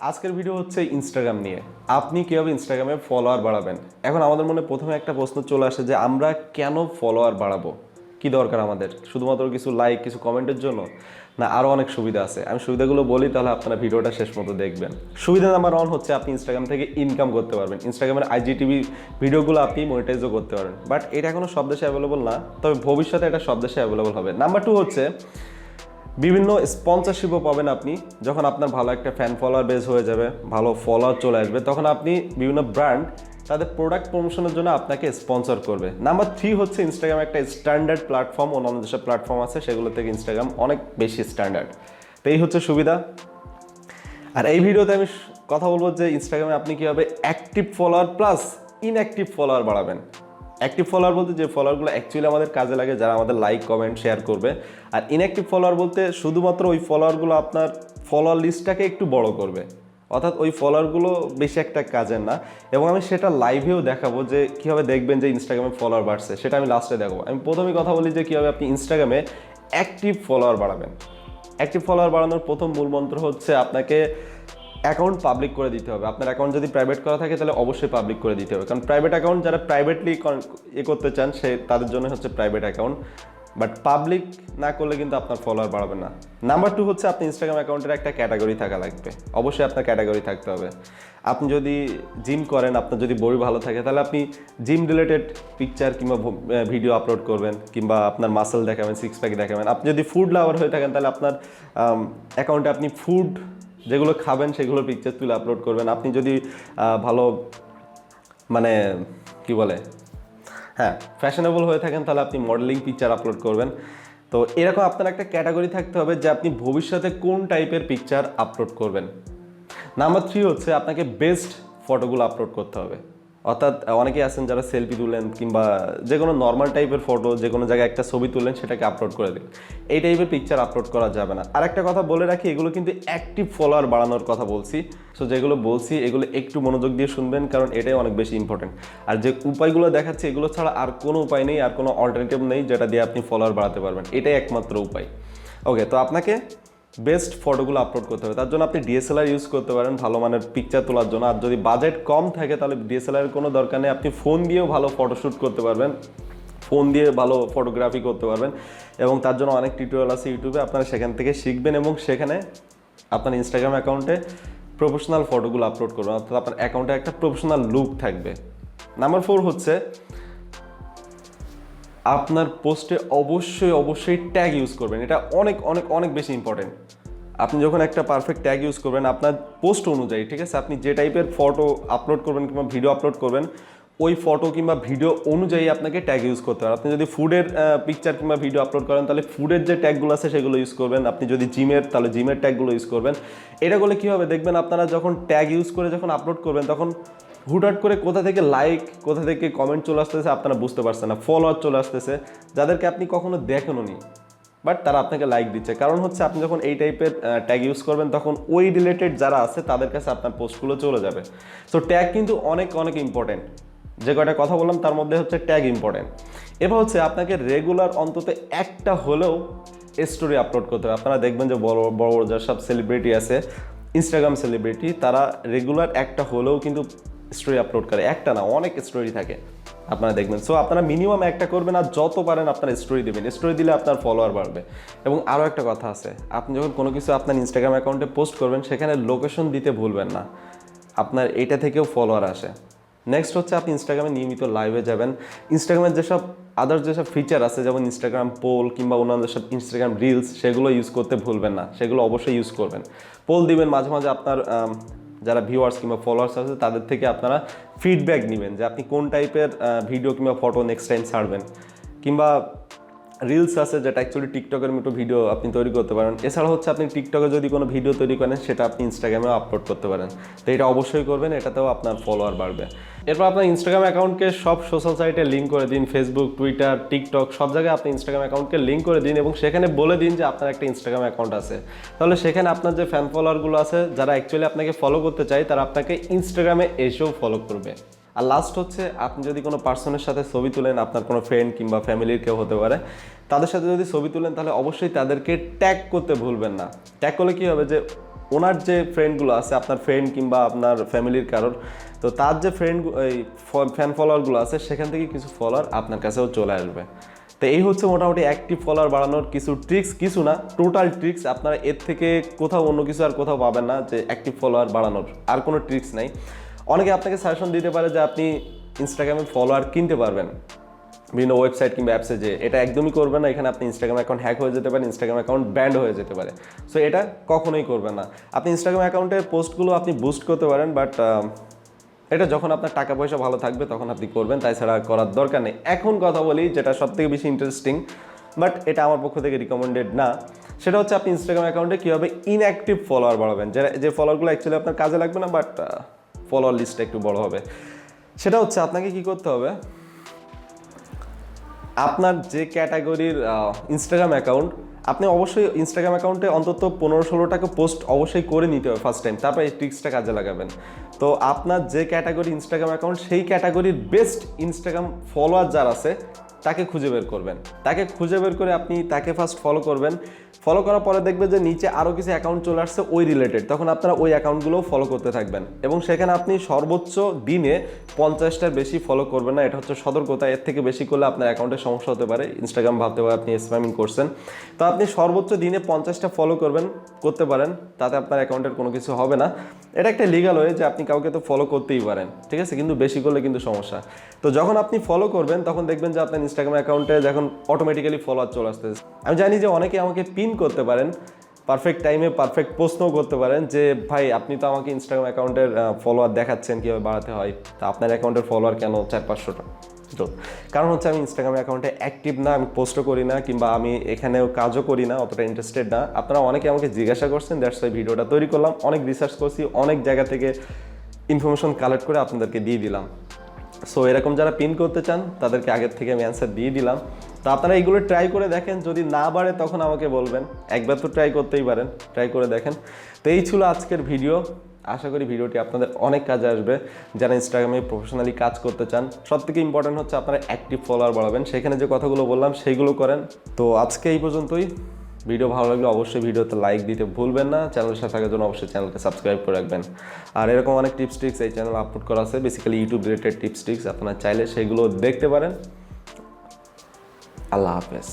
আজকের ভিডিও হচ্ছে ইনস্টাগ্রাম নিয়ে। আপনি কীভাবে ইনস্টাগ্রামে ফলোয়ার বাড়াবেন। এখন আমাদের মনে প্রথমে একটা প্রশ্ন চলে আসে যে আমরা কেন ফলোয়ার বাড়াবো, কি দরকার আমাদের? শুধুমাত্র কিছু লাইক, কিছু কমেন্টের জন্য? না, আরও অনেক সুবিধা আছে। আমি সুবিধাগুলো বলি, তাহলে আপনারা ভিডিওটা শেষ মতো দেখবেন। সুবিধা নাম্বার 1 হচ্ছে আপনি ইনস্টাগ্রাম থেকে ইনকাম করতে পারবেন। ইনস্টাগ্রামের আইজিটিভি ভিডিওগুলো আপনি মনিটাইজও করতে পারবেন, বাট এটা এখনও সব দেশে অ্যাভেলেবল না, তবে ভবিষ্যতে এটা সব দেশে অ্যাভেলেবল হবে। নাম্বার 2 হচ্ছে বিভিন্ন স্পন্সরশিপও পাবেন আপনি। যখন আপনার ভালো একটা ফ্যান ফলোয়ার বেস হয়ে যাবে, ভালো ফলোয়ার চলে আসবে, তখন আপনি বিভিন্ন ব্র্যান্ড তাদের প্রোডাক্ট প্রমোশনের জন্য আপনাকে স্পন্সর করবে। নাম্বার 3 হচ্ছে ইনস্টাগ্রাম একটা স্ট্যান্ডার্ড প্ল্যাটফর্ম। অন্যান্য যেসব প্ল্যাটফর্ম আছে সেগুলো থেকে ইনস্টাগ্রাম অনেক বেশি স্ট্যান্ডার্ড। তো এই হচ্ছে সুবিধা। আর এই ভিডিওতে আমি কথা বলবো যে ইনস্টাগ্রামে আপনি কীভাবে active follower plus inactive follower বাড়াবেন। অ্যাক্টিভ ফলোয়ার বলতে যে ফলোয়ারগুলো অ্যাকচুয়ালি আমাদের কাজে লাগে, যারা আমাদের লাইক, কমেন্ট, শেয়ার করবে। আর ইনঅ্যাক্টিভ ফলোয়ার বলতে শুধুমাত্র ওই ফলোয়ারগুলো আপনার ফলোয়ার লিস্টটাকে একটু বড় করবে, অর্থাৎ ওই ফলোয়ারগুলো বেশি একটা কাজের না। এবং আমি সেটা লাইভেও দেখাবো যে কীভাবে দেখবেন যে ইনস্টাগ্রামে ফলোয়ার বাড়ছে, সেটা আমি লাস্টে দেখাবো। আমি প্রথমেই কথা বলি যে কীভাবে আপনি ইনস্টাগ্রামে অ্যাক্টিভ ফলোয়ার বাড়াবেন। অ্যাক্টিভ ফলোয়ার বাড়ানোর প্রথম মূল মন্ত্র হচ্ছে আপনাকে অ্যাকাউন্ট পাবলিক করে দিতে হবে। আপনার অ্যাকাউন্ট যদি প্রাইভেট করা থাকে তাহলে অবশ্যই পাবলিক করে দিতে হবে, কারণ প্রাইভেট অ্যাকাউন্ট যারা প্রাইভেটলি করতে চান তাদের জন্য হচ্ছে প্রাইভেট অ্যাকাউন্ট, বাট পাবলিক না করলে কিন্তু আপনার ফলোয়ার বাড়বে না। নাম্বার 2 হচ্ছে আপনি ইনস্টাগ্রাম অ্যাকাউন্টের একটা ক্যাটাগরি থাকা লাগবে। অবশ্যই আপনার ক্যাটাগরি থাকতে হবে। আপনি যদি জিম করেন, আপনার যদি বডি ভালো থাকে, তাহলে আপনি জিম রিলেটেড পিকচার কিংবা ভিডিও আপলোড করবেন, কিংবা আপনার মাসেল দেখাবেন, সিক্স প্যাক দেখাবেন। আপনি যদি ফুড লাভার হয়ে থাকেন, তাহলে আপনার অ্যাকাউন্টে আপনি ফুড যেগুলো খাবেন সেগুলোর পিকচার তুলে আপলোড করবেন। আপনি যদি ভালো কি বলে ফ্যাশনেবল হয়ে থাকেন, তাহলে আপনি মডেলিং পিকচার আপলোড করবেন। তো এরকম আপনার একটা ক্যাটাগরি থাকতে হবে যে আপনি ভবিষ্যতে কোন টাইপের পিকচার আপলোড করবেন। নাম্বার 3 হচ্ছে আপনাকে বেস্ট ফটোগুলো আপলোড করতে হবে। অর্থাৎ অনেকেই আছেন যারা সেলফি তুলেন, কিংবা যে কোনো নর্মাল টাইপের ফটো, যে কোনো জায়গায় একটা ছবি তুললেন, সেটাকে আপলোড করে দিন। এই টাইপের পিকচার আপলোড করা যাবে না। আর একটা কথা বলে রাখি, এগুলো কিন্তু অ্যাক্টিভ ফলোয়ার বাড়ানোর কথা বলছি। সো যেগুলো বলছি এগুলো একটু মনোযোগ দিয়ে শুনবেন, কারণ এটাই অনেক বেশি ইম্পর্টেন্ট। আর যে উপায়গুলো দেখাচ্ছি, এগুলো ছাড়া আর কোনো উপায় নেই, আর কোনো অল্টারনেটিভ নেই যেটা দিয়ে আপনি ফলোয়ার বাড়াতে পারবেন। এটাই একমাত্র উপায়। ওকে, তো আপনাকে বেস্ট ফটোগুলো আপলোড করতে হবে। তার জন্য আপনি ডিএসএলআর ইউজ করতে পারেন ভালো মানের পিকচার তোলার জন্য। আর যদি বাজেট কম থাকে, তাহলে ডিএসএলআর কোনো দরকার নেই, আপনি ফোন দিয়েও ভালো ফটোশ্যুট করতে পারবেন, ফোন দিয়ে ভালো ফটোগ্রাফি করতে পারবেন। এবং তার জন্য অনেক টিউটোরিয়াল আছে ইউটিউবে, আপনারা সেখান থেকে শিখবেন এবং সেখানে আপনার ইনস্টাগ্রাম অ্যাকাউন্টে প্রফেশনাল ফটোগুলো আপলোড করবেন, অর্থাৎ আপনার অ্যাকাউন্টে একটা প্রফেশনাল লুক থাকবে। নাম্বার 4 হচ্ছে আপনার পোস্টে অবশ্যই ট্যাগ ইউজ করবেন। এটা অনেক অনেক অনেক বেশি ইম্পর্টেন্ট। আপনি যখন একটা পারফেক্ট ট্যাগ ইউজ করবেন আপনার পোস্ট অনুযায়ী, ঠিক আছে, আপনি যে টাইপের ফটো আপলোড করবেন কিংবা ভিডিও আপলোড করবেন, ওই ফটো কিংবা ভিডিও অনুযায়ী আপনাকে ট্যাগ ইউজ করতে হবে। আপনি যদি ফুডের পিকচার কিংবা ভিডিও আপলোড করেন, তাহলে ফুডের যে ট্যাগগুলো আছে সেগুলো ইউজ করবেন। আপনি যদি জিমের, তাহলে জিমের ট্যাগগুলো ইউজ করবেন। এটা করলে কী হবে দেখবেন, আপনারা যখন ট্যাগ ইউজ করে যখন আপলোড করবেন, তখন হুটহাট করে কোথা থেকে লাইক, কোথা থেকে কমেন্ট চলে আসতেছে আপনারা বুঝতে পারছেন না। ফলোয়ার চলে আসতেছে যাদেরকে আপনি কখনো দেখেনও নি, বাট তারা আপনাকে লাইক দিচ্ছে। কারণ হচ্ছে আপনি যখন এই টাইপের ট্যাগ ইউজ করবেন, তখন ওই রিলেটেড যারা আছে তাদের কাছে আপনার পোস্টগুলো চলে যাবে। সো ট্যাগ কিন্তু অনেক অনেক ইম্পর্টেন্ট। যে কয়টা কথা বললাম তার মধ্যে হচ্ছে ট্যাগ ইম্পর্টেন্ট। এবার হচ্ছে আপনাকে রেগুলার অন্তত একটা হলেও স্টোরি আপলোড করতে হবে। আপনারা দেখবেন যে বড় বড় যেসব সেলিব্রিটি আছে, ইনস্টাগ্রাম সেলিব্রিটি, তারা রেগুলার একটা হলেও কিন্তু স্টোরি আপলোড করে। একটা না, অনেক স্টোরি থাকে, আপনারা দেখবেন। সো আপনারা মিনিমাম একটা করবেন, আর যত পারেন আপনারা স্টোরি দেবেন। স্টোরি দিলে আপনার ফলোয়ার বাড়বে। এবং আরও একটা কথা আছে, আপনি যখন কোনো কিছু আপনার ইনস্টাগ্রাম অ্যাকাউন্টে পোস্ট করবেন, সেখানে লোকেশন দিতে ভুলবেন না, আপনার এইটা থেকেও ফলোয়ার আসে। নেক্সট হচ্ছে আপনি ইনস্টাগ্রামে নিয়মিত লাইভে যাবেন। ইনস্টাগ্রামের যেসব আদার্স যেসব ফিচার আছে, যেমন ইনস্টাগ্রাম পোল কিংবা অন্যান্য যেসব ইনস্টাগ্রাম রিলস, সেগুলো ইউজ করতে ভুলবেন না, সেগুলো অবশ্যই ইউজ করবেন। পোল দিবেন মাঝে মাঝে, আপনার যারা ভিউয়ার্স কিংবা ফলোয়ার্স আছে তাদের থেকে আপনারা ফিডব্যাক নেবেন যে আপনি কোন টাইপের ভিডিও কিংবা ফটো নেক্সট টাইম ছাড়বেন। কিংবা রিলস আছে যেটা অ্যাকচুয়ালি টিকটকের মতো ভিডিও আপনি তৈরি করতে পারেন। এছাড়া হচ্ছে আপনি টিকটকে যদি কোনো ভিডিও তৈরি করেন, সেটা আপনি ইনস্টাগ্রামেও আপলোড করতে পারেন। তো এটা অবশ্যই করবেন, এটাতেও আপনার ফলোয়ার বাড়বে। এরপর আপনার ইনস্টাগ্রাম অ্যাকাউন্টকে সব সোশ্যাল সাইটে লিঙ্ক করে দিন, ফেসবুক, টুইটার, টিকটক, সব জায়গায় আপনি ইনস্টাগ্রাম অ্যাকাউন্টকে লিঙ্ক করে দিন এবং সেখানে বলে দিন যে আপনার একটা ইনস্টাগ্রাম অ্যাকাউন্ট আছে। তাহলে সেখানে আপনার যে ফ্যান ফলোয়ারগুলো আছে, যারা অ্যাকচুয়ালি আপনাকে ফলো করতে চায়, তারা আপনাকে ইনস্টাগ্রামে এসেও ফলো করবে। আর লাস্ট হচ্ছে আপনি যদি কোনো পার্সনের সাথে ছবি তুলেন, আপনার কোনো ফ্রেন্ড কিংবা ফ্যামিলির কেউ হতে পারে, তাদের সাথে যদি ছবি তুলেন, তাহলে অবশ্যই তাদেরকে ট্যাগ করতে ভুলবেন না। ট্যাগ করলে কী হবে যে ওনার যে ফ্রেন্ডগুলো আছে, আপনার ফ্রেন্ড কিংবা আপনার ফ্যামিলির কারোর, তো তার যে ফ্যান ফলোয়ারগুলো আছে সেখান থেকে কিছু ফলোয়ার আপনার কাছেও চলে আসবে। তো এই হচ্ছে মোটামুটি অ্যাক্টিভ ফলোয়ার বাড়ানোর কিছু ট্রিক্স, কিছু না টোটাল ট্রিক্স। আপনারা এর থেকে কোথাও অন্য কিছু আর কোথাও পাবেন না যে অ্যাক্টিভ ফলোয়ার বাড়ানোর আর কোনো ট্রিক্স নাই। অনেকে আপনাকে সাজেশন দিতে পারে যে আপনি ইনস্টাগ্রামে ফলোয়ার কিনতে পারবেন বিভিন্ন ওয়েবসাইট কিংবা অ্যাপসে, যে এটা একদমই করবেন না, এখানে আপনি ইনস্টাগ্রাম অ্যাকাউন্ট হ্যাক হয়ে যেতে পারে, ইনস্টাগ্রাম অ্যাকাউন্ট ব্যান্ড হয়ে যেতে পারে। সো এটা কখনোই করবেন না। আপনি ইনস্টাগ্রাম অ্যাকাউন্টের পোস্টগুলো আপনি বুস্ট করতে পারেন, বাট এটা যখন আপনার টাকা পয়সা ভালো থাকবে তখন আপনি করবেন, তাই ছাড়া করার দরকার নেই। এখন কথা বলি যেটা সবথেকে বেশি ইন্টারেস্টিং, বাট এটা আমার পক্ষ থেকে রিকমেন্ডেড না, সেটা হচ্ছে আপনি ইনস্টাগ্রাম অ্যাকাউন্টে কীভাবে ইনঅ্যাক্টিভ ফলোয়ার বাড়াবেন, যে ফলোয়ারগুলো অ্যাকচুয়ালি আপনার কাজে লাগবে না, বাট ফলোয়ার লিস্টটা একটু বড় হবে। সেটা হচ্ছে আপনাকে কি করতে হবে, আপনার যে ক্যাটাগরির ইনস্টাগ্রাম অ্যাকাউন্ট, আপনি অবশ্যই ইনস্টাগ্রাম অ্যাকাউন্টে অন্তত 15-16টাকে পোস্ট অবশ্যই করে নিতে হবে ফার্স্ট টাইম, তারপর এই ট্রিক্সটা কাজে লাগাবেন। তো আপনার যে ক্যাটাগরি ইনস্টাগ্রাম অ্যাকাউন্ট, সেই ক্যাটাগরির বেস্ট ইনস্টাগ্রাম ফলোয়ার যার আছে তাকে খুঁজে বের করবেন। তাকে খুঁজে বের করে আপনি তাকে ফার্স্ট ফলো করবেন। ফলো করার পরে দেখবেন যে নিচে আরও কিছু অ্যাকাউন্ট চলে আসছে ওই রিলেটেড, তখন আপনারা ওই অ্যাকাউন্টগুলোও ফলো করতে থাকবেন এবং সেখানে আপনি সর্বোচ্চ দিনে 50টার বেশি ফলো করবেন না, এটা হচ্ছে সতর্কতা। এর থেকে বেশি করলে আপনার অ্যাকাউন্টে সমস্যা হতে পারে, ইনস্টাগ্রাম ভাবতে পারে আপনি স্প্যামিং করছেন। তো আপনি সর্বোচ্চ দিনে 50টা ফলো করতে পারেন, তাতে আপনার অ্যাকাউন্টের কোনো কিছু হবে না। এটা একটা লিগাল ওয়ে যে আপনি কাউকে তো ফলো করতেই পারেন, ঠিক আছে, কিন্তু বেশি করলে কিন্তু সমস্যা। তো যখন আপনি ফলো করবেন তখন দেখবেন যে আপনার ইনস্টাগ্রাম অ্যাকাউন্টে যখন অটোমেটিক্যালি ফলোয়ার চলে আসতেছে। আমি জানি যে অনেকে আমাকে পিন করতে পারেন, পারফেক্ট টাইমে পারফেক্ট প্রশ্নও করতে পারেন যে ভাই আপনি তো আমাকে ইনস্টাগ্রাম অ্যাকাউন্টের ফলোয়ার দেখাচ্ছেন কীভাবে বাড়াতে হয়, তা আপনার অ্যাকাউন্টের ফলোয়ার কেন 400-500টা? তো কারণ হচ্ছে আমি ইনস্টাগ্রাম অ্যাকাউন্টে অ্যাক্টিভ না, আমি পোস্টও করি না, কিংবা আমি এখানেও কাজও করি না, অতটা ইন্টারেস্টেড না। আপনারা অনেকে আমাকে জিজ্ঞাসা করছেন, দ্যাটস ওয়াই ভিডিওটা তৈরি করলাম। অনেক রিসার্চ করছি, অনেক জায়গা থেকে ইনফরমেশন কালেক্ট করে আপনাদেরকে দিয়ে দিলাম। সো এরকম যারা পিন করতে চান তাদেরকে আগের থেকে আমি অ্যান্সার দিয়ে দিলাম। তো আপনারা এইগুলো ট্রাই করে দেখেন, যদি না বাড়ে তখন আমাকে বলবেন, একবার তো ট্রাই করতেই পারেন, ট্রাই করে দেখেন। তো এই ছিল আজকের ভিডিও। আশা করি ভিডিওটি আপনাদের অনেক কাজে আসবে যারা ইনস্টাগ্রামে প্রফেশনালি কাজ করতে চান। সবথেকে ইম্পর্টেন্ট হচ্ছে আপনারা অ্যাক্টিভ ফলোয়ার বাড়াবেন, সেখানে যে কথাগুলো বললাম সেইগুলো করেন। তো আজকে এই পর্যন্তই। ভিডিও ভালো লাগলে অবশ্যই ভিডিওতে লাইক দিতে ভুলবেন না। চ্যানেলের সাথে থাকার জন্য অবশ্যই চ্যানেলকে সাবস্ক্রাইব করে রাখবেন। আর এরকম অনেক টিপস ট্রিক্স এই চ্যানেল আপলোড করা আছে, basically YouTube related tips tricks, আপনারা চাইলে সেগুলো দেখতে পারেন। আল্লাহ হাফেজ।